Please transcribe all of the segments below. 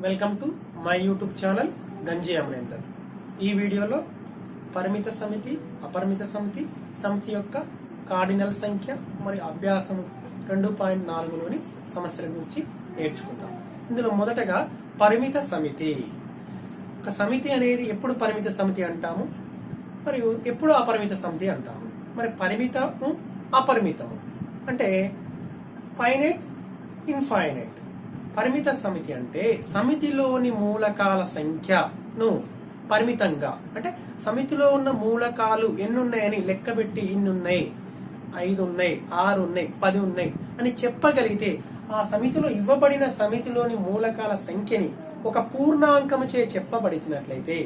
Welcome to my YouTube channel గంజి అమరేందర్. ఈ వీడియోలో పరిమిత సమితి, అపరిమిత సమితి, సమితి యొక్క కార్డినల్ సంఖ్య మరియు అభ్యాసం 2.4లోని సమస్యల గురించి నేర్చుకుందాం. ఇందులో మొదటగా పరిమిత సమితి. ఒక సమితి అనేది ఎప్పుడు పరిమిత సమితి అంటాము మరియు ఎప్పుడు అపరిమిత సమితి అంటాము. మరి పరిమితము, అపరిమితము అంటే ఫైనైట్, ఇన్ఫైనైట్. పరిమిత సమితి అంటే సమితిలోని మూలకాల సంఖ్యను పరిమితంగా, అంటే సమితిలో ఉన్న మూలకాలు ఎన్నున్నాయని లెక్కబెట్టి ఇన్నున్నాయి, 5 ఉన్నాయి, 6 ఉన్నాయి, 10 ఉన్నాయి అని చెప్పగలిగితే ఆ సమితిలో ఇవ్వబడిన సమితిలోని మూలకాల సంఖ్యని ఒక పూర్ణాంకంచే చెప్పబడినట్లయితే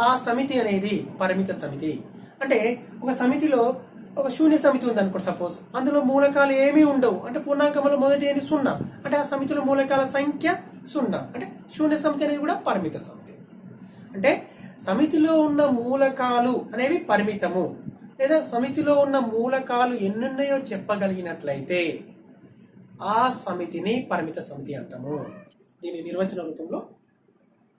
ఆ సమితి అనేది పరిమిత సమితి. అంటే ఒక సమితిలో ఒక శూన్య సమితి ఉంది అనుకోండి, సపోజ్ అందులో మూలకాలు ఏమీ ఉండవు, అంటే పూర్ణాంకంలో మొదటి ఏంటి 0, అంటే ఆ సమితిలో మూలకాల సంఖ్య 0, అంటే శూన్య సమితి అనేది కూడా పరిమిత సమితి. అంటే సమితిలో ఉన్న మూలకాలు అనేవి పరిమితము, లేదా సమితిలో ఉన్న మూలకాలు ఎన్నున్నాయో చెప్పగలిగినట్లయితే ఆ సమితిని పరిమిత సమితి అంటాము. దీని నిర్వచన రూపంలో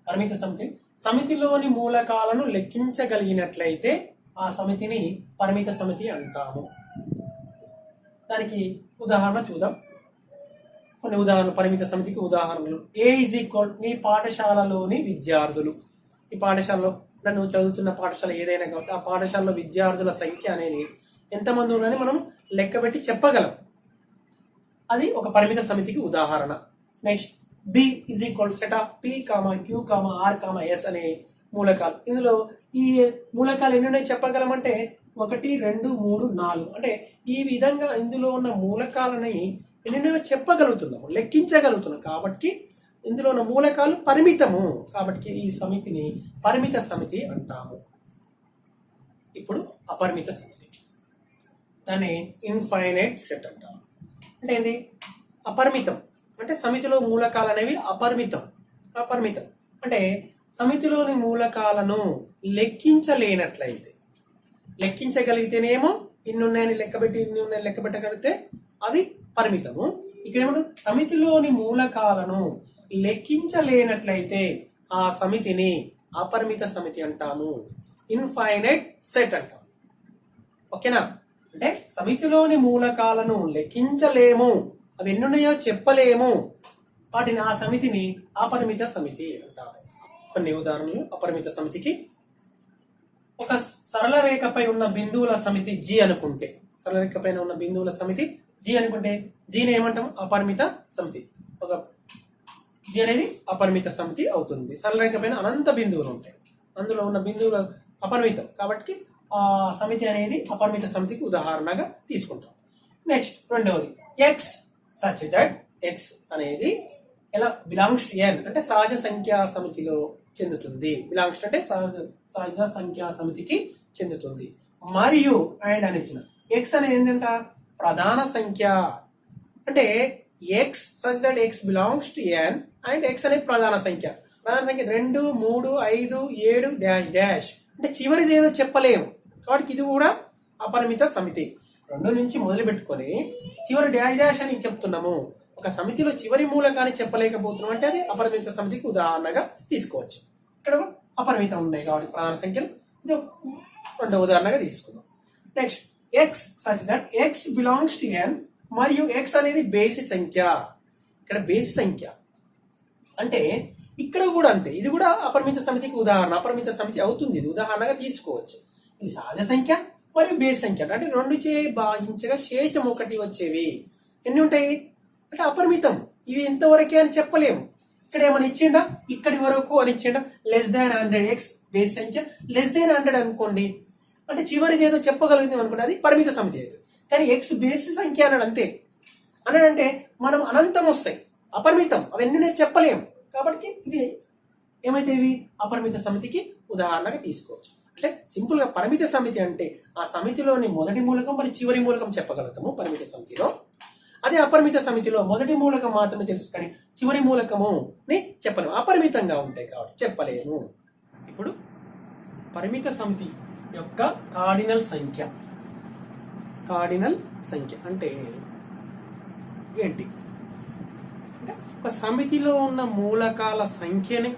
పరిమిత సమితి సమితిలోని మూలకాలను లెక్కించగలిగినట్లయితే ఆ సమితిని పరిమిత సమితి అంటాము. దానికి ఉదాహరణ చూద్దాం. కొన్ని ఉదాహరణలు, పరిమిత సమితికి ఉదాహరణలు. మీ పాఠశాలలోని విద్యార్థులు. ఈ పాఠశాలలో నువ్వు చదువుతున్న పాఠశాల ఏదైనా కాబట్టి ఆ పాఠశాలలో విద్యార్థుల సంఖ్య అనేది ఎంతమంది ఉన్నారని మనం లెక్కబెట్టి చెప్పగలం. అది ఒక పరిమిత సమితికి ఉదాహరణ. Next B is equal set of p, q, r, s అనే మూలకాలు. ఇందులో ఈ మూలకాలు ఎన్ని చెప్పగలమంటే 1, 2, 3, 4. అంటే ఈ విధంగా ఇందులో ఉన్న మూలకాలని ఎన్నెన్నో చెప్పగలుగుతున్నాము, లెక్కించగలుగుతున్నాం. కాబట్టి ఇందులో ఉన్న మూలకాలు పరిమితము, కాబట్టి ఈ సమితిని పరిమిత సమితి అంటాము. ఇప్పుడు అపరిమిత సమితి, దాన్ని ఇన్ఫైనైట్ సెట్ అంటాము. అంటే ఏంటి? అపరిమితం అంటే సమితిలో మూలకాలు అనేవి అపరిమితం. అంటే సమితిలోని మూలకాలను లెక్కించగలిగితేనేమో ఇన్నున్నాయని లెక్కబెట్టగలిగితే అది పరిమితము. ఇక్కడ ఏమంటారు? సమితిలోని మూలకాలను లెక్కించలేనట్లయితే ఆ సమితిని అపరిమిత సమితి అంటాము, ఇన్ఫైనైట్ సెట్ అంటాము. ఓకేనా? అంటే సమితిలోని మూలకాలను లెక్కించలేము, అవి ఎన్నున్నాయో చెప్పలేము, వాటిని ఆ సమితిని అపరిమిత సమితి అంటాము. కొన్ని ఉదాహరణలు అపరిమిత సమితికి. ఒక సరళ రేఖపై ఉన్న బిందువుల సమితి జి అనుకుంటే, సరళ రేఖ పైన ఉన్న బిందువుల సమితి జి అనుకుంటే జీని ఏమంటాం? అపరిమిత సమితి. ఒక జి అనేది అపరిమిత సమితి అవుతుంది. సరళ రేఖ పైన అనంత బిందువులు ఉంటాయి, అందులో ఉన్న బిందువులు అపరిమితం, కాబట్టి ఆ సమితి అనేది అపరిమిత సమితికి ఉదాహరణగా తీసుకుంటాం. నెక్స్ట్ రెండవది ఎక్స్ సచ్ దట్ ఎక్స్ అనేది ఎలా బిలాంగ్స్ టు ఎన్, అంటే సహజ సంఖ్యా సమితిలో చెందుతుంది. బిలాంగ్స్ అంటే సహజ సంఖ్యా సమితికి చెందుతుంది. మరియు అండ్ అని ఇచ్చిన ఎక్స్ అనేది ఏంటంట? ప్రధాన సంఖ్య. అంటే x such that x belongs to n and x అనేది ప్రధాన సంఖ్య. 2, 3, 5, 7 డాష్ అంటే చివరిది ఏదో చెప్పలేము, కాబట్టి ఇది కూడా అపరిమిత సమితి. 2 నుంచి మొదలు పెట్టుకొని చివరి డాష్ అని చెప్తున్నాము. ఒక సమితిలో చివరి మూలకాన్ని చెప్పలేకపోతున్నాం అంటే అది అపరిమిత సమితికి ఉదాహరణగా తీసుకోవచ్చు. ఇక్కడ అపరిమితం ఉన్నాయి కాబట్టి ప్రధాన సంఖ్యలు, ఇది రెండో ఉదాహరణగా తీసుకుందాం. Next x such that x belongs to N, మరియు ఎక్స్ అనేది బేసి సంఖ్య. ఇక్కడ బేసి సంఖ్య అంటే ఇక్కడ కూడా అంతే, ఇది కూడా అపరిమిత సమితికి ఉదాహరణ, అపరిమిత సమితి అవుతుంది, ఇది ఉదాహరణగా తీసుకోవచ్చు. ఇది సహజ సంఖ్య మరియు బేసి సంఖ్య, అంటే 2 చే భాగించగా శేషం 1 వచ్చేవి ఎన్ని ఉంటాయి అంటే అపరిమితం. ఇవి ఇంతవరకే అని చెప్పలేము. ఇక్కడ ఏమైనా ఇచ్చిండా? ఇక్కడి వరకు అని ఇచ్చిండా? <100 ఎక్స్ బేస్ సంఖ్య <100 అనుకోండి, అంటే చివరిది ఏదో చెప్పగలుగుతాం అనుకోండి, అది పరిమిత సమితి అవుతుంది. కానీ ఎక్స్ బేస్ సంఖ్య అన్నాడు అంతే. అన్నాడంటే మనం అనంతం వస్తాయి, అపరిమితం, అవన్నీ నేను చెప్పలేము. కాబట్టి ఇవి ఏమైతే ఇవి అపరిమిత సమితికి ఉదాహరణగా తీసుకోవచ్చు. అంటే సింపుల్ గా పరిమిత సమితి అంటే ఆ సమితిలోని మొదటి మూలకం మరియు చివరి మూలకం చెప్పగలుగుతాము పరిమిత సమితిలో. అదే అపరిమిత సమితిలో మొదటి మూలకం మాత్రమే తెలుసు, కానీ చివరి మూలకము చెప్పలేము, అపరిమితంగా ఉంటాయి కాబట్టి చెప్పలేము. ఇప్పుడు పరిమిత సమితి యొక్క కార్డినల్ సంఖ్య అంటే ఏంటి? ఒక సమితిలో ఉన్న మూలకాల సంఖ్యని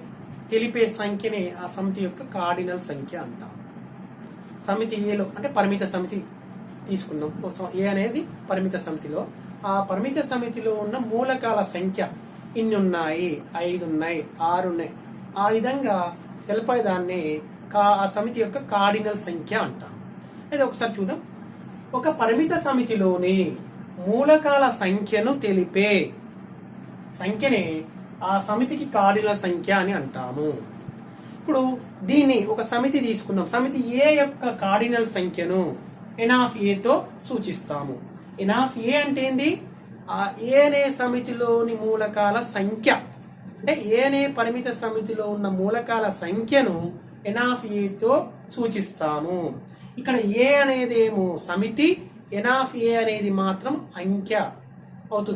తెలిపే సంఖ్యని ఆ సమితి యొక్క కార్డినల్ సంఖ్య అంటాం. సమితి ఏలో అంటే పరిమిత సమితి తీసుకుందాం. ఏ అనేది పరిమిత సమితిలో, ఆ పరిమిత సమితిలో ఉన్న మూలకాల సంఖ్య ఇన్ని ఉన్నాయి, 5 ఉన్నాయి, 6 ఉన్నాయి, ఆ విధంగా తెలిపేదాన్ని ఆ సమితి యొక్క కార్డినల్ సంఖ్య అంటాం. అయితే ఒకసారి చూద్దాం. ఒక పరిమిత సమితిలోని మూలకాల సంఖ్యను తెలిపే సంఖ్యని ఆ సమితికి కార్డినల్ సంఖ్య అని అంటాము. ఇప్పుడు దీన్ని ఒక సమితి తీసుకున్నాం. సమితి ఏ యొక్క కార్డినల్ సంఖ్యను n ఆఫ్ a తో సూచిస్తాము. n ఆఫ్ a అంటే ఏంది? ఆ ఏ అనే సమితిలోని మూలకాల సంఖ్య, అంటే ఏ అనే పరిమిత సమితిలో ఉన్న మూలకాల సంఖ్యను n ఆఫ్ a తో సూచిస్తాము. ఇక్కడ ఏ అనేది ఏమో సమితి, n ఆఫ్ a అనేది మాత్రం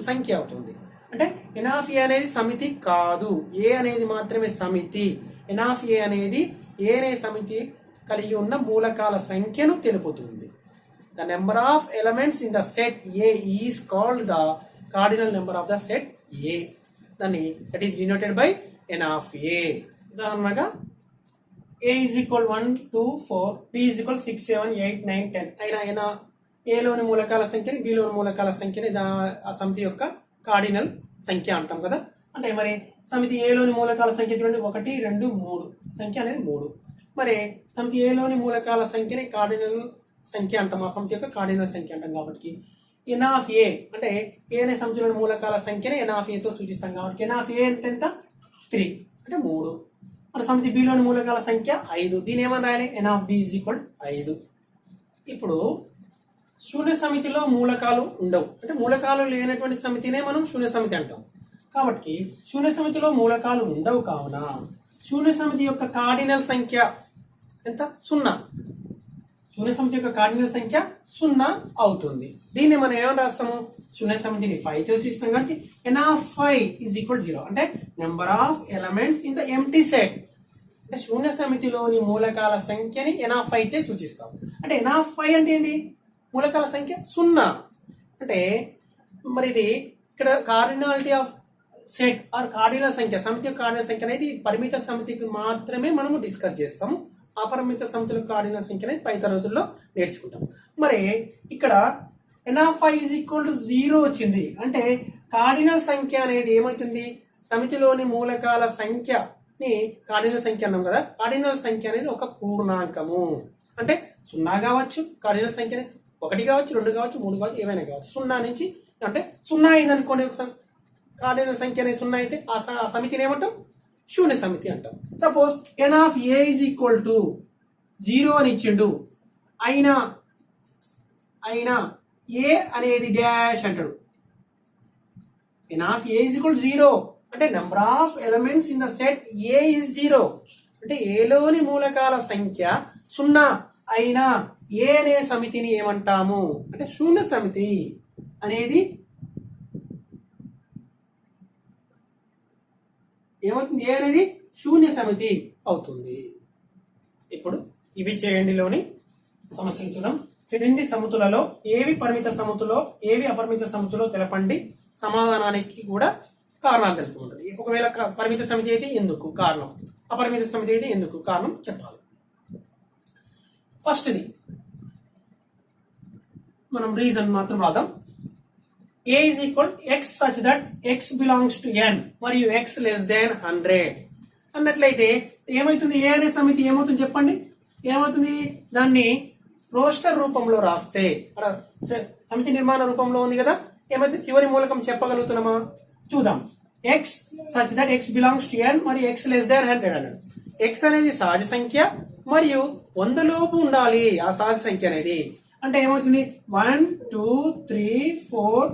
సంఖ్య అవుతుంది. అంటే n ఆఫ్ a అనేది సమితి కాదు, ఏ అనేది మాత్రమే సమితి. n ఆఫ్ a అనేది ఏ అనే సమితి కలిగి ఉన్న మూలకాల సంఖ్యను తెలుపుతుంది. The number of elements in the set A is called the cardinal number of the set A. That is denoted by n of A. ఉదాహరణగా A is equal 1, 2, 4, B is equal 6, 7, 8, 9, 10 అయినా A లోని మూలకాల సంఖ్యని B లోని మూలకాల సంఖ్యని ఆ సమితి యొక్క cardinal సంఖ్య అంటాం కదా. అంటే మరి సమితి A లోని మూలకాల సంఖ్య చూడండి, 1, 2, 3 సంఖ్య అనేది 3. మరి సమితి A లోని మూలకాల సంఖ్యని కార్డినల్ సంఖ్య అంటాం, ఆ సమితి యొక్క కార్డినల్ సంఖ్య అంటాం. కాబట్టి n ఆఫ్ a అంటే ఏ అనే సమితిలోని మూలకాల సంఖ్యని n ఆఫ్ a తో సూచిస్తాం. కాబట్టి n ఆఫ్ a అంటే ఎంత? 3 అంటే 3. మరి సమితి B లోని మూలకాల సంఖ్య 5. దీని ఏమని రాయాలి? n of b is equal 5. ఇప్పుడు శూన్య సమితిలో మూలకాలు ఉండవు, అంటే మూలకాలు లేనటువంటి సమితినే మనం శూన్య సమితి అంటాం. కాబట్టి శూన్య సమితిలో మూలకాలు ఉండవు కావున శూన్య సమితి యొక్క కార్డినల్ సంఖ్య ఎంత? 0. శూన్య సమితి యొక్క కార్డినల్ సంఖ్య 0 అవుతుంది. దీన్ని మనం ఏమని రాస్తాము? శూన్య సమితిని 5 తో సూచిస్తాం కాబట్టి n ఆఫ్ 5 ఈజ్ ఈక్వల్ 0. అంటే number of elements in the empty set, అంటే శూన్య సమితిలోని మూలకాల సంఖ్యని n ఆఫ్ 5 చే సూచిస్తాం. అంటే n ఆఫ్ 5 అంటే ఏంది? మూలకాల సంఖ్య 0. అంటే మరి ఇది ఇక్కడ cardinality of set or cardinal సంఖ్య, సమితి యొక్క కార్డినల్ సంఖ్య అనేది పరిమిత సమితికి మాత్రమే మనము డిస్కస్ చేస్తాము. అపరిమిత సమితుల కార్డినల్ సంఖ్య అనేది పై తరగతుల్లో నేర్చుకుంటాం. మరి ఇక్కడ n of 5 is equal to 0 వచ్చింది అంటే కార్డినల్ సంఖ్య అనేది ఏమవుతుంది? సమితిలోని మూలకాల సంఖ్యని కార్డినల్ సంఖ్య అన్నాం కదా. కార్డినల్ సంఖ్య అనేది ఒక పూర్ణాంకము, అంటే 0 కావచ్చు, కార్డినల్ సంఖ్య 1 కావచ్చు, 2 కావచ్చు, 3 కావచ్చు, ఏమైనా కావచ్చు. 0 నుంచి అంటే 0 అయిందనుకోండి, కార్డినల్ సంఖ్య అనేది 0 అయితే ఆ సమితిని ఏమంటాం? శూన్య సమితి అంటాం. Suppose n of a is equal to 0 అని ఇచ్చిండు, అయినా a అనేది డాష్ అంటాడు. n of a is equal 0 అంటే number of elements in the set a is 0. అంటే a లోని మూలకాల సంఖ్య 0 అయినా a అనే సమితిని ఏమంటాము అంటే శూన్య సమితి అనేది ఏమవుతుంది? ఏ అనేది శూన్య సమితి అవుతుంది. ఇప్పుడు ఇవి చేయండిలోని సమస్యలు చూద్దాం. క్రింది సమితులలో ఏవి పరిమిత సమితిలో ఏవి అపరిమిత సమితిలో తెలపండి. సమాధానానికి కూడా కారణాలు తెలుసుకుంటుంది. ఒకవేళ పరిమిత సమితి అయితే ఎందుకు కారణం, అపరిమిత సమితి అయితే ఎందుకు కారణం చెప్పాలి. ఫస్ట్ది మనం రీజన్ మాత్రం రాద్దాం. a is equal x such that x belongs to n మరియు x less than 100 అన్నట్లయితే ఏమవుతుంది? ఏ అనే సమితి ఏమవుతుంది చెప్పండి? ఏమవుతుంది? దాన్ని రోస్టర్ రూపంలో రాస్తే, సమితి నిర్మాణ రూపంలో ఉంది కదా, ఏమైతే చివరి మూలకం చెప్పగలుగుతున్నామా చూద్దాం. x such that x belongs to n మరియు x less than 100 అన్నాడు. x అనేది సహజ సంఖ్య మరియు 100 లోపు ఉండాలి ఆ సహజ సంఖ్య అనేది. అంటే ఏమవుతుంది? 1, 2, 3, 4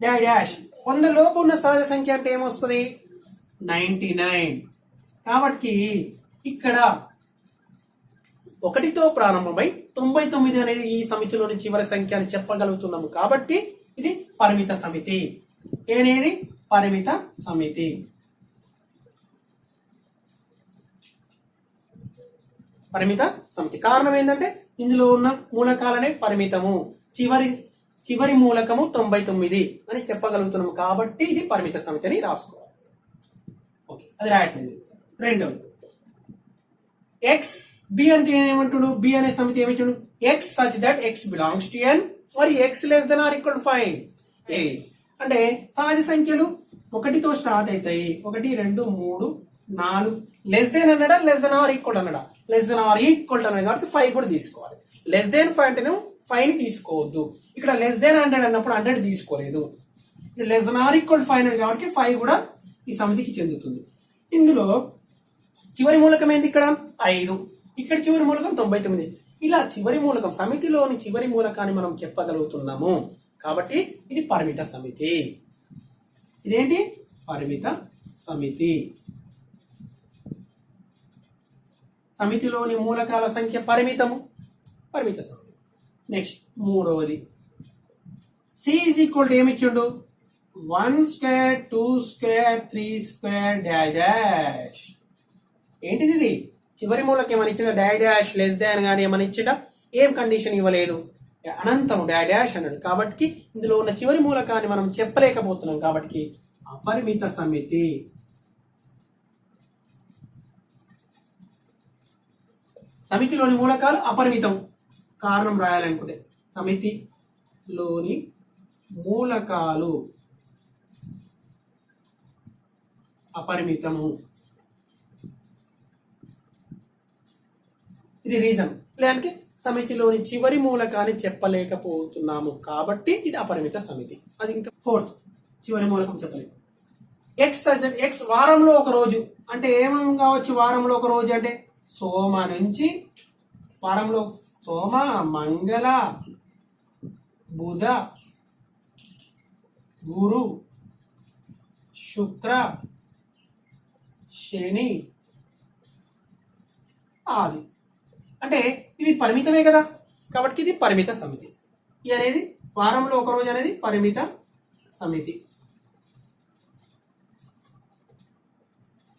డాష్ 100 లోపు ఉన్న సహజ సంఖ్య అంటే ఏమొస్తుంది? 99. కాబట్టి ఇక్కడ 1తో ప్రారంభమై 99 అనేది ఈ సమితిలోని చివరి సంఖ్య అని చెప్పగలుగుతున్నాము. కాబట్టి ఇది పరిమిత సమితి. ఏనేది? పరిమిత సమితి. పరిమిత సమితి కారణం ఏంటంటే ఇందులో ఉన్న మూలకాలనే పరిమితము. చివరి చివరి మూలకము 99 అని చెప్పగలుగుతున్నాం కాబట్టి ఇది పరిమిత సమితి అని రాసుకోవాలి. ఓకే, అది రాయట్లేదు. రెండవది ఎక్స్ బి అంటే ఏమంటుడు, బి అనే సమితి ఏమిచ్చాడు, x such that x belongs to N మరి x less than or equal 5 ఏ అంటే సహజ సంఖ్యలు 1తో స్టార్ట్ అవుతాయి. 1 2 3 4 లెస్ దెన్ అన్నాడా లెస్ దెన్ ఆర్ ఈక్వల్ అన్నాడా, లెస్ దెన్ ఆర్ ఈక్వల్ అన్నాడు కాబట్టి 5 కూడా తీసుకోవాలి. లెస్ దెన్ 5 అంటేనే 5 ని తీసుకోవద్దు. ఇక్కడ లెస్ దెన్ 100 అన్నప్పుడు 100 తీసుకోలేదు. లెస్ దెన్ ఆర్ ఈక్వల్ 5 అన్నాడు కాబట్టి 5 కూడా ఈ సమితికి చెందుతుంది. ఇందులో చివరి మూలకం ఏంది, ఇక్కడ 5, ఇక్కడ చివరి మూలకం 99. ఇలా చివరి మూలకం సమితిలోని చివరి మూలకాన్ని మనం చెప్పగలుగుతున్నాము కాబట్టి ఇది పరిమిత సమితి. ఇదేంటి, పరిమిత సమితి. సమితిలోని మూలకాల సంఖ్య పరిమితము, పరిమిత సమితి. నెక్స్ట్ మూడవది సి ఈజ్ ఈక్వల్ టు ఏమిచ్చిండు, 1 square 2 square 3 square dash dash. ఏంటిది, ఇది చివరి మూలకం ఏమని ఇచ్చిన, డాష్ డాష్ లెస్ దాన్ గానీ ఏమని ఇచ్చిన, ఏం కండిషన్ ఇవ్వలేదు, అనంతము డాష్ డాష్ అన్నాడు కాబట్టి ఇందులో ఉన్న చివరి మూలకాన్ని మనం చెప్పలేకపోతున్నాం కాబట్టి అపరిమిత సమితి. సమితిలోని మూలకాలు అపరిమితం. కారణం రాయాలనుకుంటే సమితిలోని మూలకాలు అపరిమితము, ఇది రీజన్. లేదంటే సమితిలోని చివరి మూలకాన్ని చెప్పలేకపోతున్నాము కాబట్టి ఇది అపరిమిత సమితి. అది ఇంకా ఫోర్త్, చివరి మూలకం చెప్పలేదు. ఎక్స్ ఎక్స్ వారంలో ఒక రోజు అంటే ఏమేమి కావచ్చు, వారంలో ఒక రోజు అంటే సోమ నుంచి, వారంలో సోమ మంగళ బుధ గురు శుక్ర శని ఆది అంటే ఇవి పరిమితమే కదా కాబట్టి ఇది పరిమిత సమితి. ఇది అనేది వారంలో ఒక రోజు అనేది పరిమిత సమితి.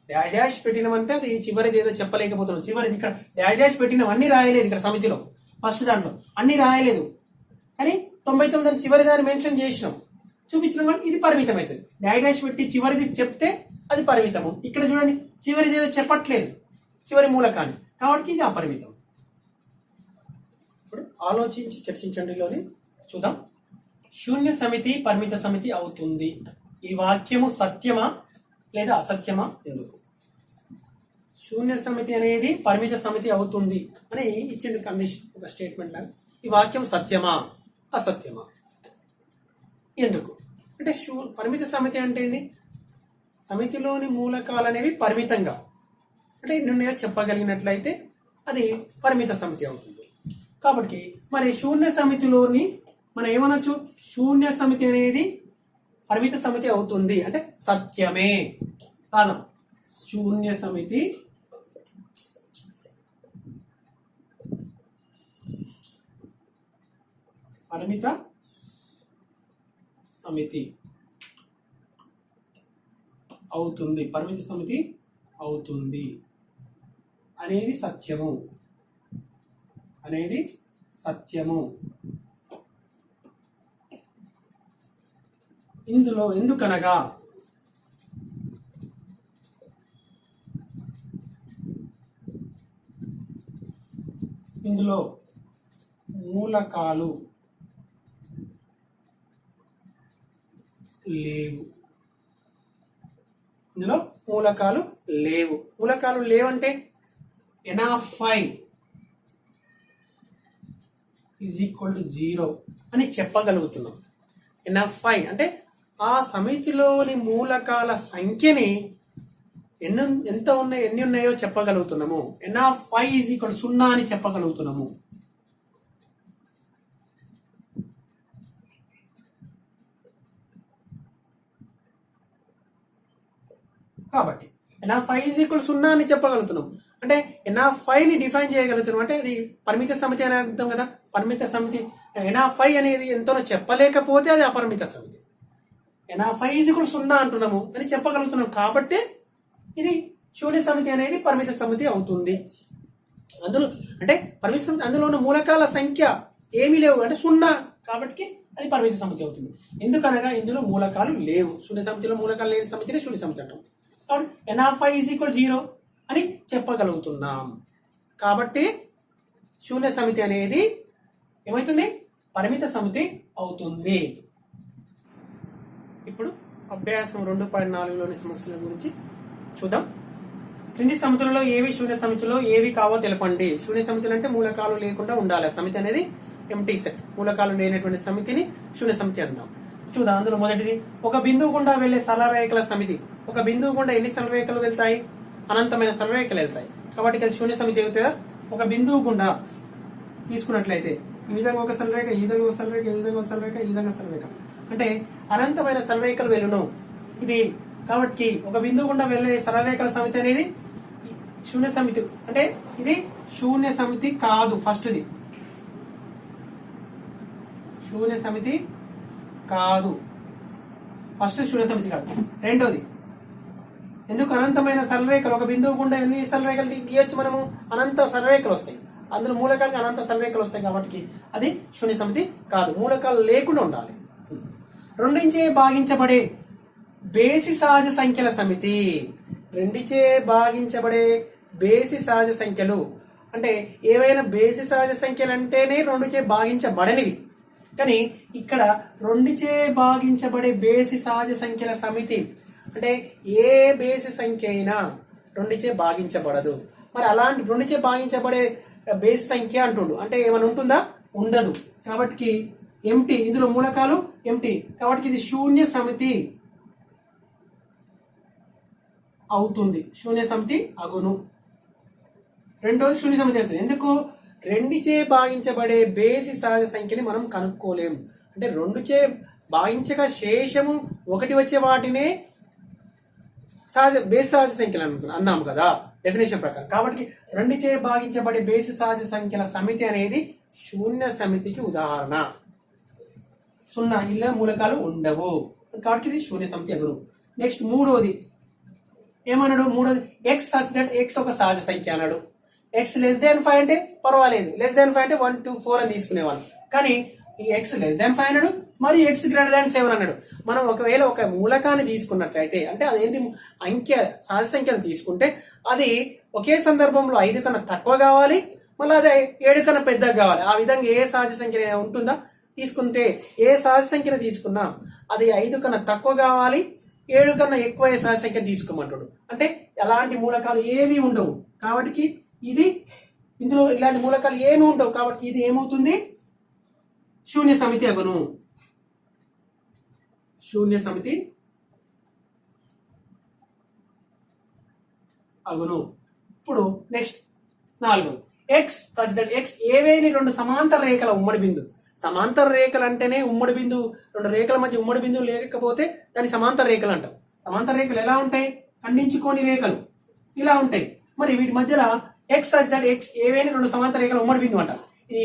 డాష్ డాష్ పెట్టినమంటే అది చివరిది ఏదో చెప్పలేకపోతున్నాం. చివరిది ఇక్కడ డాష్ డాష్ పెట్టినవి అన్ని రాయలేదు. ఇక్కడ సమితిలో ఫస్ట్ దాంట్లో అన్ని రాయలేదు కానీ 99 చివరి దాన్ని మెన్షన్ చేసినాం, చూపించినాం కాబట్టి ఇది పరిమితం అవుతుంది. డాష్ డాష్ పెట్టి చివరిది చెప్తే అది పరిమితము. ఇక్కడ చూడండి చివరిది ఏదో చెప్పట్లేదు, చివరి మూలకాన్ని, కాబట్టి ఇది అపరిమితం. ఇప్పుడు ఆలోచించి చర్చించండిలోని చూద్దాం. శూన్య సమితి పరిమిత సమితి అవుతుంది. ఈ వాక్యము సత్యమా లేదా అసత్యమా, ఎందుకు? శూన్య సమితి అనేది పరిమిత సమితి అవుతుంది అని ఇచ్చింది కండిషన్, ఒక స్టేట్మెంట్ లాగా. ఈ వాక్యం సత్యమా అసత్యమా, ఎందుకు? అంటే పరిమిత సమితి అంటే ఏంటి, సమితిలోని మూలకాలు అనేవి పరిమితంగా అంటే నిర్ణయ చెప్పగలిగినట్లయితే అది పరిమిత సమితి అవుతుంది. కాబట్టి మరి శూన్య సమితిలోని మనం ఏమనొచ్చు, శూన్య సమితి అనేది పరిమిత సమితి అవుతుంది అంటే సత్యమే కాదా. శూన్య సమితి పరిమిత సమితి అవుతుంది, పరిమిత సమితి అవుతుంది అనేది సత్యము, అనేది సత్యము. ఇందులో ఎందుకనగా ఇందులో మూలకాలు లేవు. ఇందులో మూలకాలు లేవు. మూలకాలు లేవంటే n of 5 is equal to 0 అని చెప్పగలుగుతున్నాం. n of 5 అంటే ఆ సమితిలోని మూలకాల సంఖ్యని ఎంత ఉన్నాయి, ఎన్ని ఉన్నాయో చెప్పగలుగుతున్నాము. n of 5 is equal to 0 అని చెప్పగలుగుతున్నాము. కాబట్టి n of 5 is equal to 0 అని చెప్పగలుగుతున్నాం. అంటే n of 5 ని డిఫైన్ చేయగలుగుతున్నాం అంటే అది పరిమిత సమితి అని అర్థం కదా. పరిమిత సమితి n of 5 అనేది ఎంతనో చెప్పలేకపోతే అది అపరిమిత సమితి. n of 5 is equal to 0 అంటున్నాము అని చెప్పగలుగుతున్నాం కాబట్టి ఇది శూన్య సమితి అనేది పరిమిత సమితి అవుతుంది. అందులో అంటే పరిమిత సమితి అందులో ఉన్న మూలకాల సంఖ్య ఏమీ లేవు అంటే 0 కాబట్టి అది పరిమిత సమితి అవుతుంది. ఎందుకనగా ఇందులో మూలకాలు లేవు. శూన్య సమితిలో మూలకాలు లేని సమితిని శూన్య సమితి అంటాం. కాబట్టి n(i) 0 అని చెప్పగలుగుతున్నాం. కాబట్టి శూన్య సమితి అనేది ఏమవుతుంది? పరిమిత సమితి అవుతుంది. ఇప్పుడు అభ్యాసం 2.4లోని సమస్యల గురించి చూద్దాం. క్రింది సమితులలో ఏవి శూన్య సమితిలో ఏవి కావో తెలపండి. శూన్య సమితులు అంటే మూలకాలు లేకుండా ఉండాలి. సమితి అనేది ఎంటీ సెట్. మూలకాలు లేనటువంటి సమితిని శూన్య సమితి అంటాం. చూద్దాం. అందులో మొదటిది, ఒక బిందువు గుండా వెళ్లే సరళరేఖల సమితి. ఒక బిందువు గుండా ఎన్ని సరళరేఖలు వెళ్తాయి? అనంతమైన సరళరేఖలు వెళ్తాయి. కాబట్టి అది శూన్య సమితి అవుతుందా? ఒక బిందువు గుండా తీసుకున్నట్లయితే ఈ విధంగా ఒక సరళరేఖ, ఈ విధంగా ఒక సరళరేఖ, ఈ విధంగా ఒక సరళరేఖ, ఈ విధంగా సరళరేఖ, అంటే అనంతమైన సరళరేఖలు వెళ్లును. ఇది కాబట్టి ఒక బిందువు గుండా వెళ్లే సరళరేఖల సమితి అనేది శూన్య సమితి. అంటే ఇది శూన్య సమితి కాదు. ఫస్ట్ది శూన్య సమితి కాదు. ఫస్ట్ శూన్య సమితి కాదు. రెండోది, ఎందుకు? అనంతమైన సరళరేఖలు. ఒక బిందువు గుండా ఎన్ని సరళరేఖలు గీయొచ్చు మనము? అనంత సరళరేఖలు వస్తాయి. అందులో మూలకాలకి అనంత సరళరేఖలు వస్తాయి కాబట్టి అది శూన్య సమితి కాదు. మూలకాలు లేకుండా ఉండాలి. రెండించే భాగించబడే బేసి సహజ సంఖ్యల సమితి. రెండిచే భాగించబడే బేసి సహజ సంఖ్యలు అంటే ఏవైనా బేసి సహజ సంఖ్యలు అంటేనే రెండుచే భాగించబడనివి. కానీ ఇక్కడ రెండుచే భాగించబడే బేసి సహజ సంఖ్యల సమితి అంటే ఏ బేసి సంఖ్య అయినా రెండుచే భాగించబడదు. మరి అలాంటి రెండుచే భాగించబడే బేసి సంఖ్య అంటుండు అంటే ఏమైనా ఉంటుందా? ఉండదు. కాబట్టి ఎంటీ, ఇందులో మూలకాలు ఎంటీ, కాబట్టి ఇది శూన్య సమితి అవుతుంది. శూన్య సమితి అగును. రెండోది శూన్య సమితి అవుతుంది. ఎందుకు? రెండుచే భాగించబడే బేసి సహజ సంఖ్యని మనం కనుక్కోలేము. అంటే రెండుచే భాగించక శేషము ఒకటి వచ్చే వాటినే బేసి సహజ సంఖ్యలు అన్నాము కదా డెఫినేషన్ ప్రకారం. కాబట్టి రెండుచే భాగించబడే బేసి సహజ సంఖ్యల సమితి అనేది శూన్య సమితికి ఉదాహరణ. సున్నా ఇలా మూలకాలు ఉండవు కాబట్టి ఇది శూన్య సమితి అగును. నెక్స్ట్ మూడోది ఏమన్నాడు? మూడోది ఎక్స్ సచ్ దట్ ఎక్స్ ఒక సహజ సంఖ్య అన్నాడు. ఎక్స్ <5 అంటే పర్వాలేదు, <5 అంటే 1 2 4 అని తీసుకునేవాళ్ళం. కానీ ఈ ఎక్స్ <5 అన్నాడు, మరి ఎక్స్ <7 అన్నాడు. మనం ఒకవేళ ఒక మూలకాన్ని తీసుకున్నట్లయితే అంటే అదేంటి అంకె సహజ సంఖ్యను తీసుకుంటే అది ఒకే సందర్భంలో 5 కన్నా తక్కువ కావాలి, మళ్ళీ అదే 7 కన్నా పెద్దగా కావాలి. ఆ విధంగా ఏ సహజ సంఖ్య ఉంటుందా? తీసుకుంటే ఏ సహజ సంఖ్యను తీసుకున్నా అది 5 కన్నా తక్కువ కావాలి, 7 కన్నా ఎక్కువ సహజ సంఖ్యను తీసుకోమంటాడు. అంటే ఎలాంటి మూలకాలు ఏవి ఉండవు కాబట్టి ఇది ఇందులో ఇలాంటి మూలకాలు ఏమి ఉండవు కాబట్టి ఇది ఏమవుతుంది? శూన్య సమితి అగును. శూన్య సమితి అగును. ఇప్పుడు నెక్స్ట్ నాలుగోది, ఎక్స్ సచ్ దట్ ఎక్స్ ఏవేని రెండు సమాంతర రేఖల ఉమ్మడి బిందువు. సమాంతర రేఖలు అంటేనే ఉమ్మడి బిందువు. రెండు రేఖల మధ్య ఉమ్మడి బిందువు లేకపోతే దాన్ని సమాంతర రేఖలు అంటాం. సమాంతర రేఖలు ఎలా ఉంటాయి? ఖండించుకోని రేఖలు ఇలా ఉంటాయి. మరి వీటి మధ్యలో ఎక్స్ సచ్ దట్ ఎక్స్ ఏవేని రెండు సమాంతర రేఖల ఉమ్మడి బిందువు అంట. ఇది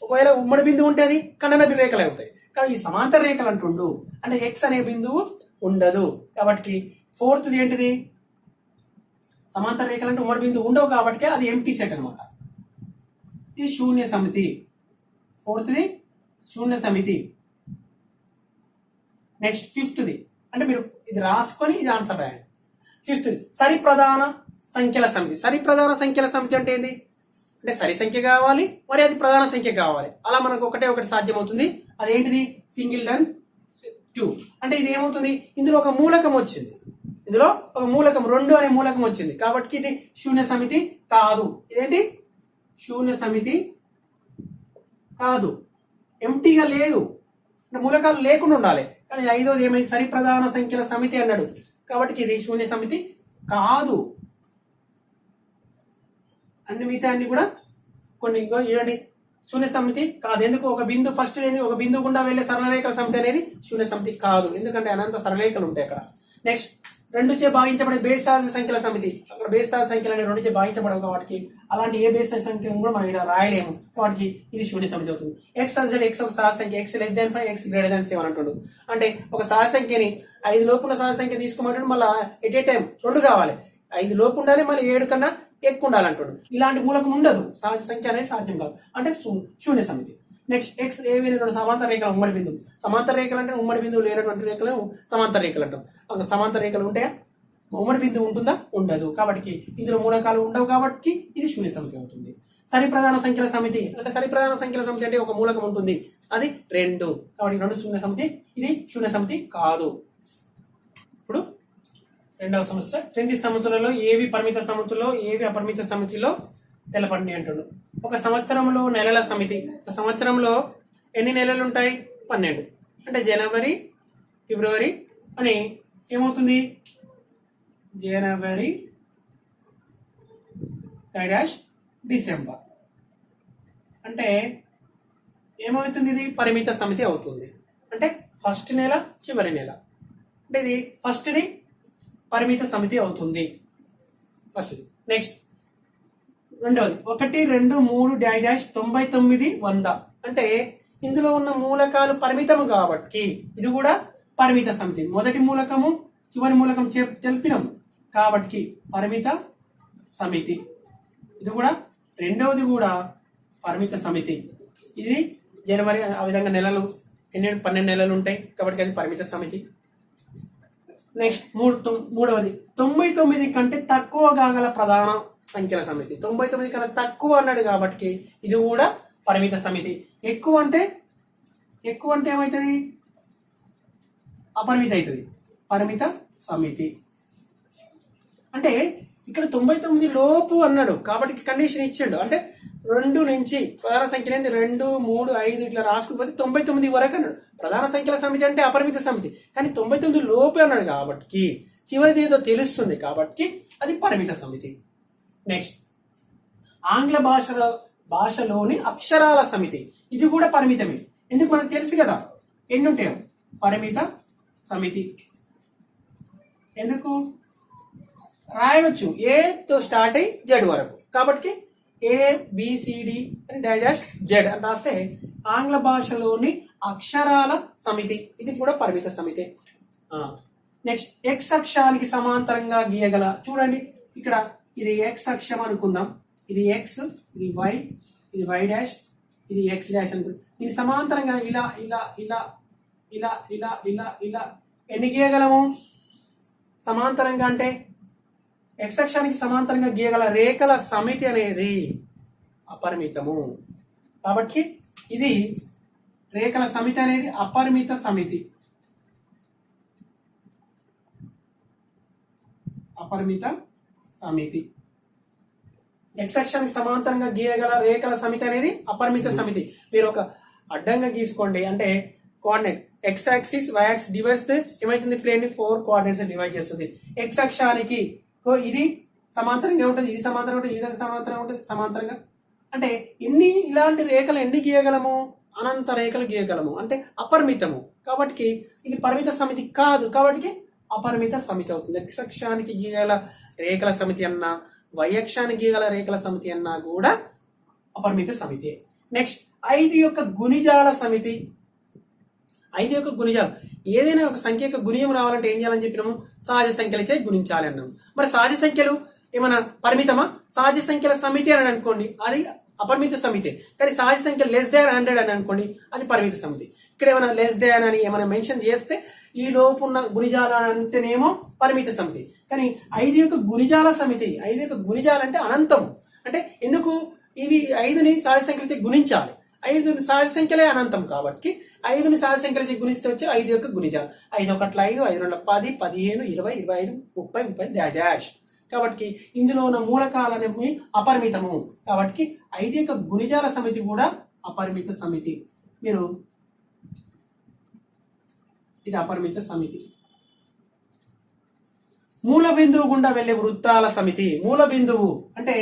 ఒకవేళ ఉమ్మడి బిందువు ఉంటే అది ఖండన రేఖలు అవుతాయి. కానీ ఈ సమాంతర రేఖలు అంటుండు అంటే ఎక్స్ అనే బిందువు ఉండదు. కాబట్టి ఫోర్త్ది ఏంటిది? సమాంతర రేఖలు అంటే ఉమ్మడి బిందువు ఉండవు కాబట్టి అది ఎంటీ సెట్ అనమాట. ఇది శూన్య సమితి. ఫోర్త్ది శూన్య సమితి. నెక్స్ట్ ఫిఫ్త్ది అంటే మీరు ఇది రాసుకొని ఇది ఆన్సర్ రాయండి. ఫిఫ్త్ సరి ప్రధాన సంఖ్యల సమితి. సరి ప్రధాన సంఖ్యల సమితి అంటే ఏంటి? అంటే సరి సంఖ్య కావాలి, మరి అది ప్రధాన సంఖ్య కావాలి. అలా మనకు ఒకటి సాధ్యమవుతుంది. అదేంటిది? సింగిల్టన్ 2. అంటే ఇది ఏమవుతుంది? ఇందులో ఒక మూలకం వచ్చింది. ఇందులో ఒక మూలకం 2 అనే మూలకం వచ్చింది కాబట్టి ఇది శూన్య సమితి కాదు. ఇదేంటి? శూన్య సమితి కాదు. ఎంటీగా లేదు అంటే మూలకాలు లేకుండా ఉండాలి. కానీ ఐదోది ఏమైంది? సరి ప్రధాన సంఖ్యల సమితి అన్నాడు కాబట్టి ఇది శూన్య సమితి కాదు. అన్ని మిగతా అన్ని కూడా కొన్ని చూడండి శూన్య సమితి కాదు. ఎందుకు? ఒక బిందు ఫస్ట్ ఒక బిందు గుండా వెళ్లే సరళరేఖల సమితి అనేది శూన్య సమితి కాదు. ఎందుకంటే అనంత సరళరేఖలు ఉంటాయి అక్కడ. నెక్స్ట్ రెండుచే భాగించబడే బేస్ సహజ సంఖ్యల సమితి. అక్కడ బేస్ సహజ సంఖ్యలు అనేవి రెండుచే భాగించబడవు కాబట్టి అలాంటి ఏ బేస్ సంఖ్య కూడా మనం ఇక్కడ రాయలేము కాబట్టి ఇది శూన్య సమితి అవుతుంది. ఎక్స్ సహజ ఎక్స్ ఒక సహజ సంఖ్య, ఎక్స్ <5 ఎక్స్ <7 అంటుండు. అంటే ఒక సహజ సంఖ్యని 5 లోపున్న సహజ సంఖ్య తీసుకోమంటాడు. మళ్ళీ ఎట్ ఏ టైం 2 కావాలి, 5 లోపు ఉండాలి, మళ్ళీ 7 కన్నా ఎక్కువ ఉండాలంటాడు. ఇలాంటి మూలకం ఉండదు. సహజ సంఖ్య అనేది సాధ్యం కాదు అంటే శూన్య సమితి. నెక్స్ట్ ఎక్స్ ఏవి రెండు సమాంతర రేఖల ఉమ్మడి బిందువు. సమాంతర రేఖలు అంటే ఉమ్మడి బిందువు లేనటువంటి రేఖలను సమాంతర రేఖలు అంటాం. ఒక సమాంతర రేఖలు ఉంటాయా? ఉమ్మడి బిందువు ఉంటుందా? ఉండదు. కాబట్టి ఇందులో మూలకాలు ఉండవు కాబట్టి ఇది శూన్య సమితి అవుతుంది. సరి ప్రధాన సంఖ్యల సమితి అంటే సరి ప్రధాన సంఖ్యల సమితి అంటే ఒక మూలకం ఉంటుంది, అది 2. కాబట్టి 2 శూన్య సమితి, ఇది శూన్య సమితి కాదు. ఇప్పుడు రెండవ సమస్య, క్రింది సమితులలో ఏవి పరిమిత సమితిలో ఏవి అపరిమిత సమితిలో తెలపండి అంటున్నాడు. ఒక సంవత్సరంలో నెలల సమితి. ఒక సంవత్సరంలో ఎన్ని నెలలు ఉంటాయి? 12. అంటే జనవరి, ఫిబ్రవరి అని ఏమవుతుంది? జనవరి డాష్ డిసెంబర్ అంటే ఏమవుతుంది? ఇది పరిమిత సమితి అవుతుంది. అంటే ఫస్ట్ నెల చివరి నెల అంటే ఇది ఫస్ట్ది పరిమిత సమితి అవుతుంది. ఫస్ట్. నెక్స్ట్ రెండవది 1, 2, 3 డాష్ 99, 100 అంటే ఇందులో ఉన్న మూలకాలు పరిమితము కాబట్టి ఇది కూడా పరిమిత సమితి. మొదటి మూలకము చివరి మూలకం తెలిపినాం కాబట్టి పరిమిత సమితి. ఇది కూడా రెండవది కూడా పరిమిత సమితి. ఇది జనవరి, ఆ విధంగా నెలలు 12 నెలలు ఉంటాయి కాబట్టి అది పరిమిత సమితి. నెక్స్ట్ మూడవది 99 కంటే తక్కువ కాగల ప్రధాన సంఖ్యల సమితి. 99 కన్నా తక్కువ అన్నాడు కాబట్టి ఇది కూడా పరిమిత సమితి. ఎక్కువ అంటే ఏమవుతుంది? అపరిమిత అవుతుంది. పరిమిత సమితి అంటే ఇక్కడ 99 లోపు అన్నాడు కాబట్టి కండిషన్ ఇచ్చాడు. అంటే 2 నుంచి ప్రధాన సంఖ్యలు ఏంటి? 2, 3, 5 ఇట్లా రాసుకుని పోతే 99 వరకు అన్నాడు. ప్రధాన సంఖ్యల సమితి అంటే అపరిమిత సమితి, కానీ 99 లోపు అన్నాడు కాబట్టి చివరిది ఏదో తెలుస్తుంది కాబట్టి అది పరిమిత సమితి. నెక్స్ట్ ఆంగ్ల భాషలోని అక్షరాల సమితి. ఇది కూడా పరిమితమే. ఎందుకు? మనకు తెలుసు కదా ఎన్ని ఉంటాయో. పరిమిత సమితి ఎందుకు రాయవచ్చు? ఏతో స్టార్ట్ అయ్యి జెడ్ వరకు కాబట్టి ABCD అని డాష్ జెడ్ అని రాస్తే ఆంగ్ల భాషలోని అక్షరాల సమితి. ఇది కూడా పరిమిత సమితి. నెక్స్ట్ ఎక్స్ అక్షానికి సమాంతరంగా గీయగల. చూడండి ఇక్కడ ఇది ఎక్స్ అక్షం అనుకుందాం. ఇది ఎక్స్, ఇది వై, ఇది వై డాష్, ఇది ఎక్స్ డాష్ అనుకుందాం. దీని సమాంతరంగా ఇలా ఇలా ఇలా ఇలా ఇలా ఇలా ఇలా ఎన్ని గీయగలము? సమాంతరంగా అంటే ఎక్స్ అక్షానికి సమాంతరంగా గీయగల రేఖల సమితి అనేది అపరిమితము. కాబట్టి ఇది రేఖల సమితి అనేది అపరిమిత సమితి. అపరిమిత సమితి. ఎక్స్ అక్షానికి సమాంతరంగా గీయగల రేఖల సమితి అనేది అపరిమిత సమితి. మీరు ఒక అడ్డంగా గీసుకోండి అంటే coordinate x axis y axis divides ఏమైతుంది? ప్లేన్ ని 4 కోఆర్డినేట్స్ డివైడ్ చేస్తుంది. ఎక్స్ అక్షానికి ఇది సమాంతరంగా ఉంటుంది, ఇది సమాంతరంగా ఉంటుంది, ఈ విధంగా సమాంతరంగా ఉంటుంది. సమాంతరంగా అంటే ఇలాంటి రేఖలు ఎన్ని గీయగలము? అనంత రేఖలు గీయగలము. అంటే అపరిమితము కాబట్టి ఇది పరిమిత సమితి కాదు. కాబట్టి అపరిమిత సమితి అవుతుంది. ఎక్స్ అక్షానికి గీయగల రేఖల సమితి అన్నా వై అక్షానికి గీయగల రేఖల సమితి అన్నా కూడా అపరిమిత సమితి. నెక్స్ట్ 5 యొక్క గుణిజాల సమితి. 5 యొక్క గుణిజాలు. ఏదైనా ఒక సంఖ్య యొక్క గుణిజం రావాలంటే ఏం చేయాలని చెప్పినాము? సహజ సంఖ్యలచే గుణించాలి అన్నాము. మరి సహజ సంఖ్యలు ఏమైనా పరిమితమా? సహజ సంఖ్యల సమితి అని అనుకోండి అది అపరిమిత సమితి. కానీ సహజ సంఖ్య <100 అని అనుకోండి అది పరిమిత సమితి. ఇక్కడ ఏమైనా < అని ఏమైనా మెన్షన్ చేస్తే ఈ లోపు ఉన్న గుణిజాల అంటేనేమో పరిమిత సమితి. కానీ 5 యొక్క గుణిజాల సమితి. 5 యొక్క గుణిజాలు అంటే అనంతము. అంటే ఎందుకు? ఇవి 5ని సహజ సంఖ్యలతో గుణించాలి. 5 సహజ సంఖ్యలే అనంతం కాబట్టి 5ని సహజ సంఖ్యలతో గుణిస్తే వచ్చి 5 యొక్క గుణిజాలు. 5 1 5, 5 2 10, 15, 20, 25, 30, 30 డాష్. కాబట్టి ఇందులో ఉన్న మూలకాలు అనేవి అపరిమితము. కాబట్టి 5 యొక్క గుణిజాల సమితి కూడా అపరిమిత సమితి. మీరు ఇది అపరిమిత సమితి. మూల బిందువు గుండా వెళ్లే వృత్తాల సమితి. మూల బిందువు అంటే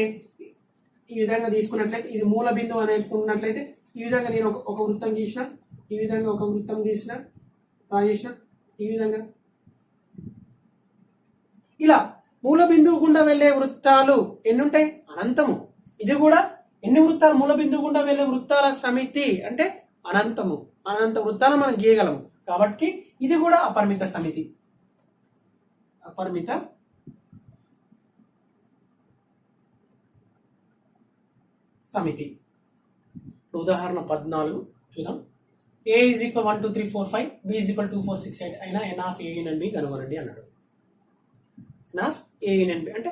ఈ విధంగా తీసుకున్నట్లయితే ఇది మూల బిందువు అనుకున్నట్లయితే ఈ విధంగా నేను ఒక వృత్తం గీసిన, ఈ విధంగా ఒక వృత్తం గీసిన, రాసిన, ఈ విధంగా ఇలా మూల బిందువు గుండా వెళ్లే వృత్తాలు ఎన్ని ఉంటాయి? అనంతము. ఇది కూడా ఎన్ని వృత్తాలు? మూల బిందువు గుండా వెళ్లే వృత్తాల సమితి అంటే అనంతము. అనంత వృత్తాలు మనం గీయగలము కాబట్టి ఇది కూడా అపరిమిత సమితి. అపరిమిత సమితి. ఉదాహరణ 14 చూద్దాం. A is equal 1 2 3 4 5, B is equal 2 4 6 8 అయినా N of A union B కనుగొనండి అన్నాడు. N of A union B అంటే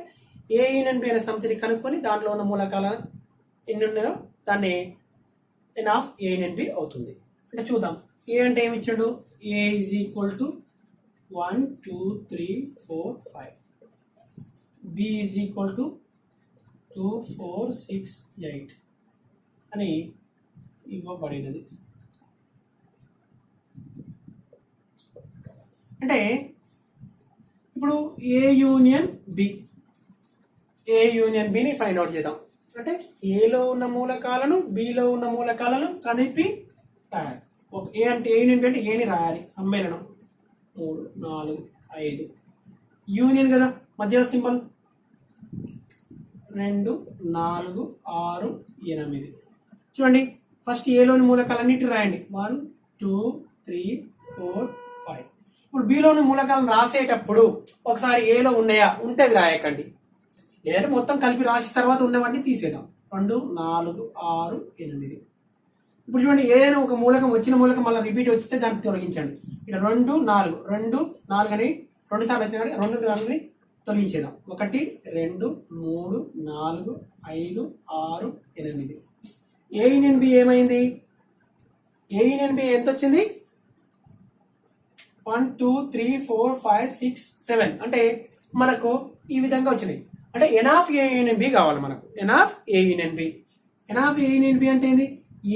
A యూనియన్ B అనే సమితిని కనుక్కొని దాంట్లో ఉన్న మూలకాల ఎన్ని ఉన్నాయో దాన్ని N of A union B అవుతుంది. అంటే చూద్దాం. A అంటే ఏమి ఇచ్చాడు? A is equal to 1 2 3 4 5, B is equal to 2 4 6 8 అని ఇవ్వబడినది. అంటే ఇప్పుడు ఏ union B, A union బిని find out చేద్దాం. అంటే ఏలో ఉన్న మూలకాలను బిలో ఉన్న మూలకాలను కలిపి రాయాలి. ఏ అంటే ఏ యూనియన్ బి అంటే ఏని రాయాలి. సమ్మేళనం 3 4 5 యూనియన్ కదా, మధ్యలో సింబల్ 2 4 6 8. చూడండి, ఫస్ట్ ఏలోని మూలకాలన్నిటి రాయండి. 1 2 3 4 5. ఇప్పుడు బిలోని మూలకాలను రాసేటప్పుడు ఒకసారి ఏలో ఉన్నాయా ఉంటే రాయకండి, లేదంటే మొత్తం కలిపి రాసిన తర్వాత ఉన్నవన్నీ తీసేద్దాం. 2 4 6 8. ఇప్పుడు చూడండి, ఏదైనా ఒక మూలకం వచ్చిన మూలకం మళ్ళీ రిపీట్ వచ్చితే దాన్ని తొలగించండి. ఇక్కడ 2 4 2 4 అని 2 సార్లు వచ్చిన 2 4ని తొలగించేద్దాం. 1 2 3 4 5 6 8. ఏ యూనియన్ బి ఏమైంది? ఏ యూనియన్ బి ఎంత వచ్చింది? 1 2 3 4 5 6 7 అంటే మనకు ఈ విధంగా వచ్చినాయి. అంటే n of A union B కావాలి మనకు. N of A union B. N of A union B అంటే ఏంది?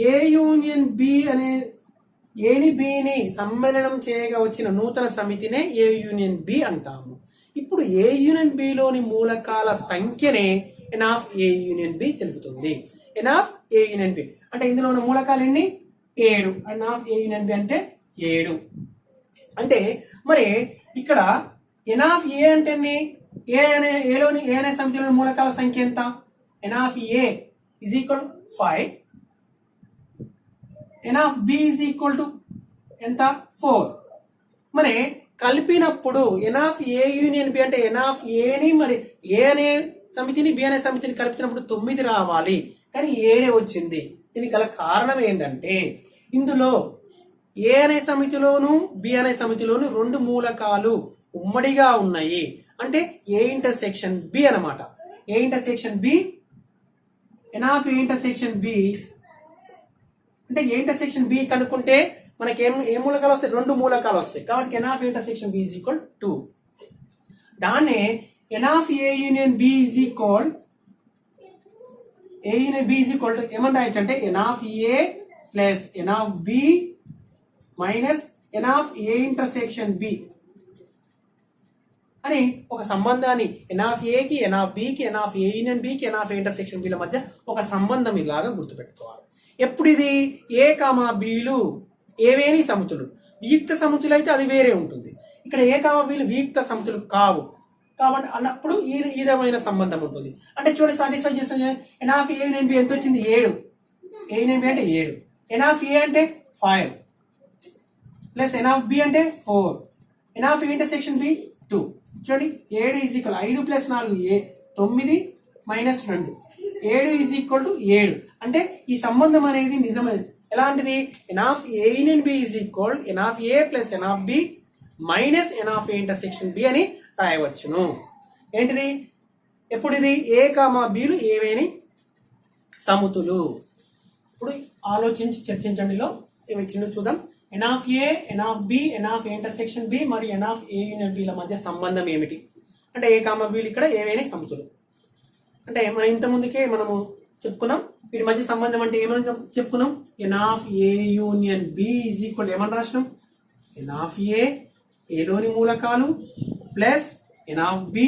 ఏ యూనియన్ బి అనే ఏని బిని సమ్మేళనం చేయగా వచ్చిన నూతన సమితినే ఏ యూనియన్ బి అంటాము. ఇప్పుడు ఏ యూనియన్ బిలోని మూలకాల సంఖ్యనే ఎన్ ఆఫ్ ఏ యూనియన్ బి తెలుపుతుంది. ఎన్ ఆఫ్ ఏ యూనియన్ బి అంటే ఇందులో ఉన్న మూలకాలు ఎన్ని? 7. ఎన్ ఆఫ్ ఏ యూనియన్ బి అంటే 7. అంటే మరి ఇక్కడ ఎన్ ఆఫ్ ఏ అంటే ఏలోని ఏ అనే సమితిలోని మూలకాల సంఖ్య ఎంత? N of A is equal 5. N of B is equal to ఎంత? 4. మరి కలిపినప్పుడు n of A union B అంటే ఎన్ ఆఫ్ ఏని మరి ఏ అనే సమితిని బి అనే సమితిని కలిపినప్పుడు 9 రావాలి, కానీ 7 వచ్చింది. దీనికి గల కారణం ఏంటంటే ఇందులో ఏ అనే సమితిలోను బి అనే సమితిలోను 2 మూలకాలు ఉమ్మడిగా ఉన్నాయి. అంటే ఏ ఇంటర్సెక్షన్ బి అన్నమాట. A intersection B, n of A intersection B అంటే ఏ ఇంటర్సెక్షన్ బి కనుక్కుంటే మనకి ఏ మూలకాలు వస్తాయి? 2 మూలకాలు వస్తాయి. కాబట్టి n of A intersection B is equal 2. దాన్నే n of A union B is equal A union B is equal to ఏమని రాయొచ్చు అంటే n of A plus n of B minus n of A intersection B అని ఒక సంబంధాన్ని n of ఏకి, n of బికి, n of A union బికి, n of A intersection బిల మధ్య ఒక సంబంధం ఇలాగా గుర్తుపెట్టుకోవాలి. ఎప్పుడు ఇది ఏ కామా బిలు ఏవేని సమితులు. వియుక్త సమితులు అయితే అది వేరే ఉంటుంది. ఇక్కడ ఏ కామా బిలు వియుక్త సమితులు కావు కాబట్టి అన్నప్పుడు ఈ విధమైన సంబంధం ఉంటుంది. అంటే చూడండి, సాటిస్ఫై చేస్తుంది. ఎన్ ఆఫ్ ఏ యూనియన్ బి ఎంత వచ్చింది? 7. ఏ యూనియన్ బి అంటే 7. ఎన్ ఆఫ్ ఏ అంటే 5 ప్లస్ ఎన్ ఆఫ్ బి అంటే 4. N of A intersection B 2. చూడండి, 7 is equal 5 plus 4 9 minus 2 7 is equal to 7. అంటే ఈ సంబంధం అనేది నిజమైనది. ఎలాంటిది? N of A union B is equal n of A plus n of B minus n of A intersection B అని రాయవచ్చును. ఏంటిది? ఎప్పుడు ఇది ఏ కామా బిలు ఏవేని సమితులు. ఇప్పుడు ఆలోచించి చర్చించండిలో ఏమి ఇచ్చిందో చూద్దాం. N of A, n of B, n of A intersection B మరియు ఎన్ ఆఫ్ ఏ యూనియన్ బిల మధ్య సంబంధం ఏమిటి? అంటే ఏ కామా బిలు ఇక్కడ ఏవేని సమితులు. అంటే మనం ఇంత ముందుకే మనము చెప్పుకున్నాం వీటి మధ్య సంబంధం అంటే ఏమని చెప్పుకున్నాం? N of A union B is equal ఏమని రాసినాం? ఎన్ ఆఫ్ ఏ ఏలోని మూలకాలు ప్లస్ ఎన్ ఆఫ్ బి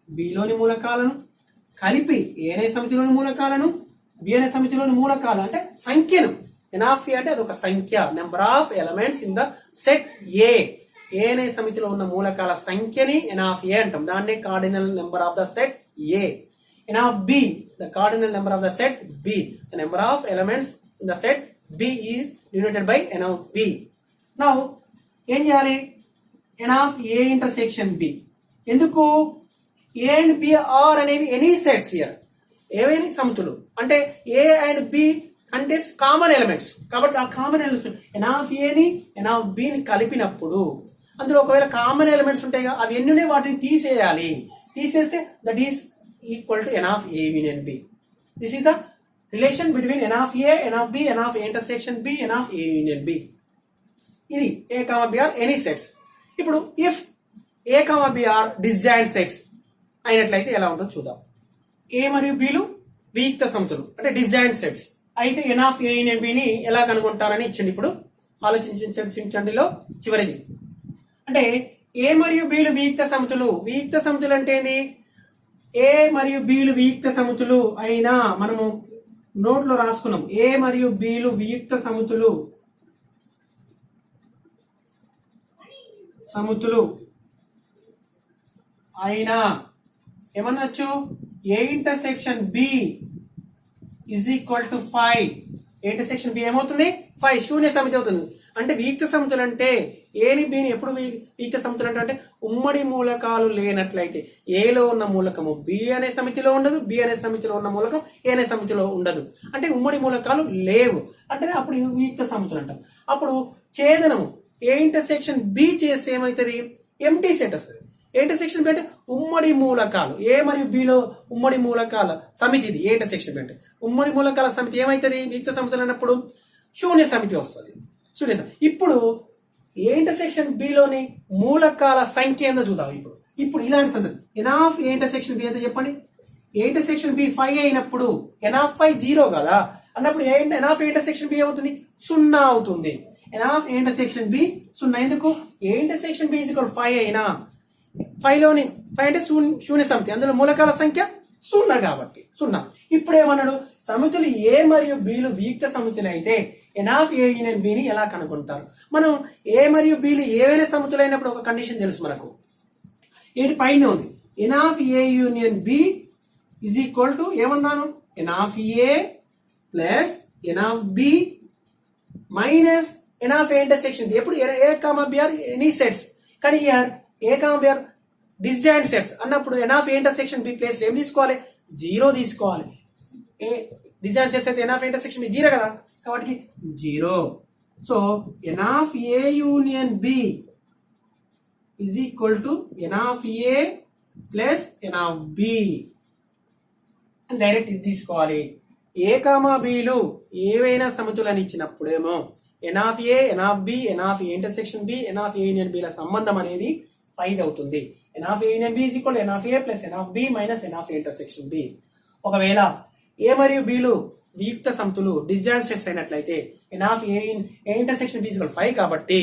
బిలోని మూలకాలను కలిపి ఏ అనే సమితిలోని మూలకాలను బి అనే సమితిలోని మూలకాలు అంటే సంఖ్యను. ఎన్ ఆఫ్ ఏ అంటే అదొక సంఖ్య, number of elements in the set A. A అనే సమితిలో ఉన్న మూలకాల సంఖ్యని ఎన్ ఆఫ్ ఏ అంటాం. దాన్నే cardinal number of the set A. N of B the cardinal number of the set B. The number of elements in the set B is denoted by n of B. Now ఏం చేయాలి? N of A intersection B. ఎందుకు? A and B are అనేవి any sets here. ఏవైనా సమితులు అంటే A and B అంటే common elements. కాబట్టి ఆ కామన్ ఎలిమెంట్స్ ఎన్ ఆఫ్ ఏని ఎన్ ఆఫ్ బిని కలిపినప్పుడు అందులో ఒకవేళ కామన్ ఎలిమెంట్స్ ఉంటాయి కదా, అవి ఎన్ని వాటిని తీసేయాలి. తీసేస్తే that is equal to n of A union B. This is the relation between n of A, n of B, n of A intersection B, n of A union B. ఇది A comma B are any sets. ఇప్పుడు if A comma B are disjoint sets అయినట్లయితే ఎలా ఉంటుందో చూద్దాం. ఏ మరియు బిలు వియుక్త సమితులు అంటే డిస్జాయింట్ సెట్స్ అయితే ఎన్ ఆఫ్ ఏ యూనియన్ బిని ఎలా కనుగొంటారని ఇచ్చింది. ఇప్పుడు ఆలోచించండిలో చివరిది అంటే ఏ మరియు బిలు వియుక్త సమితులు. వియుక్త సమితులు అంటే ఏంది? ఏ మరియు బిలు వియుక్త సమితులు అయినా మనము నోట్లో రాసుకున్నాం. ఏ మరియు బిలు వియుక్త సమితులు అయినా ఏమనొచ్చు? A intersection B is equal to 5. A intersection B ఏమవుతుంది? 5 శూన్య సమితి అవుతుంది. అంటే వియుక్త సమితులు అంటే ఏని బిని ఎప్పుడు వియుక్త సమితులు అంటే ఉమ్మడి మూలకాలు లేనట్లయితే ఏలో ఉన్న మూలకము బి అనే సమితిలో ఉండదు, బి అనే సమితిలో ఉన్న మూలకం ఏ అనే సమితిలో ఉండదు. అంటే ఉమ్మడి మూలకాలు లేవు అంటే అప్పుడు వియుక్త సమితులు అంటాం. అప్పుడు ఛేదనము ఏ ఇంటర్సెక్షన్ బి చేస్తే ఏమవుతుంది? ఎంటీ సెట్ వస్తుంది. ఏ ఇంటర్సెక్షన్ బి అంటే ఉమ్మడి మూలకాలు ఏ మరియు బిలో ఉమ్మడి మూలకాల సమితి. ఇది ఏ ఇంటర్సెక్షన్ బి అంటే ఉమ్మడి మూలకాల సమితి ఏమవుతుంది? వియుక్త సమితులు అన్నప్పుడు శూన్య సమితి వస్తుంది. శూన్య సమితి. ఇప్పుడు ఏ ఇంటర్సెక్షన్ బిలోని మూలకాల సంఖ్య ఏందో చూద్దాం. ఇప్పుడు ఇలాంటి సందర్భం ఎన్ ఆఫ్ ఏ ఇంటర్సెక్షన్ బి అయితే చెప్పండి. ఏ ఇంటర్సెక్షన్ బి 5 అయినప్పుడు ఎన్ ఆఫ్ 5 0 కదా అన్నప్పుడు n of A intersection B ఏమవుతుంది? 0 అవుతుంది. N of A intersection B 0. ఎందుకు? A intersection B is equal 5 అయినా 5 అంటే శూన్య సమితి, అందులో మూలకాల సంఖ్య 0 కాబట్టి 0. ఇప్పుడు ఏమన్నాడు? సమితులు ఏ మరియు బిలు వియుక్త సమితులు అయితే ఎన్ ఆఫ్ ఏ యూనియన్ బిని ఎలా కనుక్కుంటారు? మనం ఏ మరియు బిలు ఏవైనా సమితులు అయినప్పుడు ఒక కండిషన్ తెలుసు మనకు. ఏంటి? పైన ఉంది n of A union B is equal to ఏమన్నాను? N of A plus n of B minus n of A intersection B. ఎప్పుడు A comma B are any sets. కానీ A comma B are disjoint sets అన్నప్పుడు n of A intersection B place ఏం తీసుకోవాలి? 0 తీసుకోవాలి. A disjoint sets అయితే n of A intersection B 0 కదా కాబట్టి 0. So n of A union B is equal to n of A plus n of B అని direct ఇది తీసుకోవాలి. A comma బిలు ఏవైనా సమితులని ఇచ్చినప్పుడేమో n of A, n of B, n of A intersection B, n of A union బిల సంబంధం అనేది 5 అవుతుంది. N of A union B is equal n of A plus n of B minus n of A intersection B. ఒకవేళ A మరియు బిలు వియుక్త సమితులు disjoint sets అయినట్లయితే ఎన్ of A intersection B is equal 5 కాబట్టి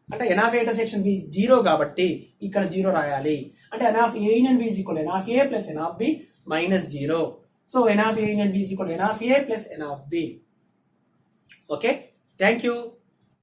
అంటే n of A intersection B 0 కాబట్టి ఇక్కడ 0 రాయాలి. అంటే n of A union B is equal n of A plus n of B minus 0. So n of A union B is equal n of A plus n of B. Okay, thank you.